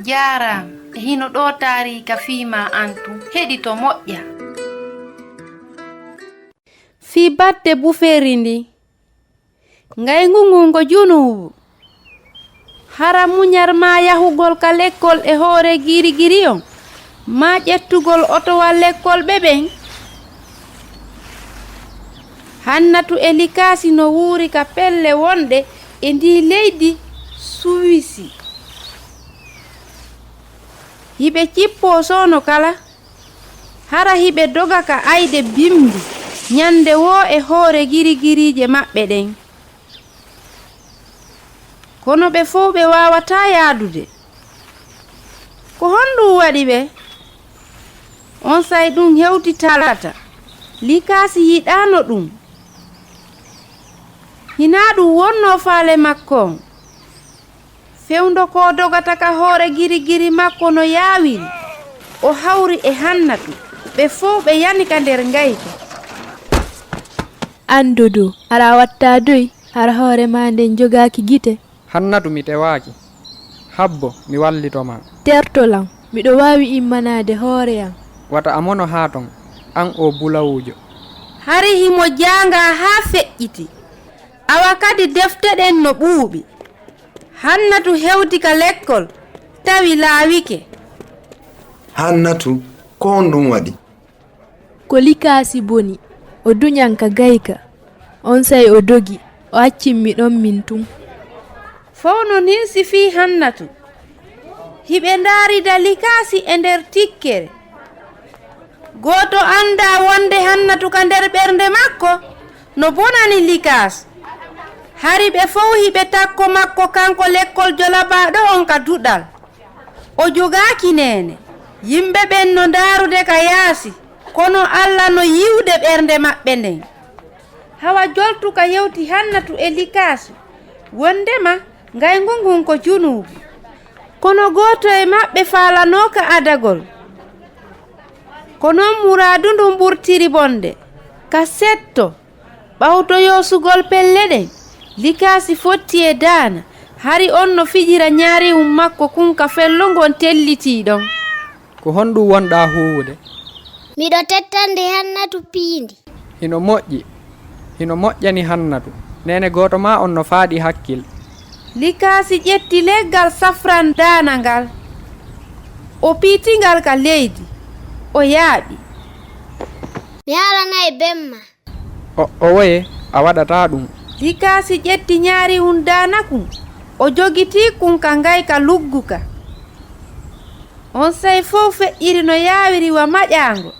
Jaram, hino ɗo taarika fiima antu heɗito moƴƴa. Fii badde buferi ndi ngay ngungungo junubu hara muñar ma yahugol ka lekkol e hoore giri-giri on ma ƴettugol otowal lekkol ɓeɓen. Hannatu e Likasi no wuuri ka pelle wonɗe e ndi leydi Suwisi. Hiɓe cippo sono kala hara hiɓe doga ka ayde bimbi nyande wo e hoore giri-girije maɓɓe ɗen. Kono ɓe fof ɓe wawata yaadude. Ko honɗum waɗi ɓe? On say ɗum hewti talata. Likasi yiɗano ɗum. Hina ɗum wonno faale makko on. Fewndo ko dogata ka hoore giri-giri makko no yaawiri. O hawri e Hannatu. Ɓe fof ɓe yani ka nder ngayka. Andudu, ara watta doy har hoore ma nden jogaaki gite. Hannatu mi tewaki. Habbo mi wallitoma. Tertolam, miɗo wawi immanade hoore am. Wata amono ha ton, an o bulawujo. Hari himo janga ha feƴƴiti. Awa kadi defte ɗen no ɓuuɓi. Hannatu hewti ka lekkol tawi laawike. Hannatu, ko honɗum waɗi? Ko Likasi boni, o duñan ka gayka. On say o dogi, o accimmi ɗon min tun. Fowno ninsi fii Hannatu. Hiɓe ndaarida Likasi e nder tikkere. Goto anda wonde Hannatu ka nder ɓernde makko no bonani Likasi. Hari ɓe fof hiɓe takko makko kanko lekkol jolabaɗo on ka duɗal. O jogaaki nene. Yimɓe ɓen no ndaarude ka yaasi kono Allah no yiwde ɓernde maɓɓe nden. Hawa joltu ka yewti Hannatu e Likasi wondema ngay ngungun ko junubu. Kono goto e maɓɓe faalanoka adagol. Kono muradu ndum ɓurtiri bonde. Ka setto ɓawto yosugol pelle ɗen. Likasi fotti e Dana. Hari on no fijira ñaariwum makko kunka fellongon tellitiɗon. Ko honɗum wonɗa huwude? Miɗo tettande Hannatu piindi. Hino moƴƴani Hannatu. Nene goto ma on no faaɗi hakkil. Likasi ƴetti leggal safran Dana ngal. O piitingal ka leydi. O yaaɓi. Mi haranay bemma. O woye a waɗata ɗum. Likasi ƴetti ñaariwum Dana kun. O jogiti kun ka ngayka lugguka. On say fof feƴƴiri no yaawiri wa maƴango.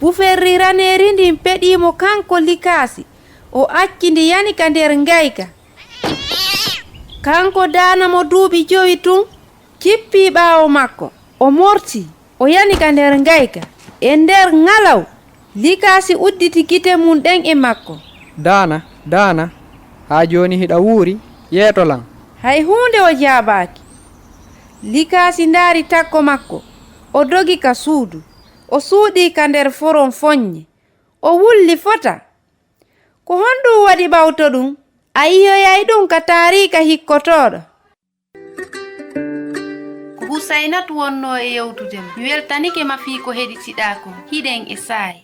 Buferri raneri ndin peɗimo kanko Likasi. O acci ndi yani ka nder ngayka. Kanko Dana mo duuɓi 5 tun cippi ɓaawo makko. O morti. O yani ka nder ngayka. E nder ngalaw Likasi udditi gite mum ɗen e makko. Dana, ha joni hiɗa wuuri yeetolan. Hay hunde o jaabaaki. Likasi ndaari takko makko. O dogi ka suudu. O suuɗi ka nder foron foññe. O wulli fota. Ko honɗum waɗi ɓawto ɗum? A yiyoyay ɗum ka taarika hikkotoɗo. Ko Husainatu wonno e yewtudema. Mi weltanike ma fii ko heɗitiɗa ko hiɗen e saayi.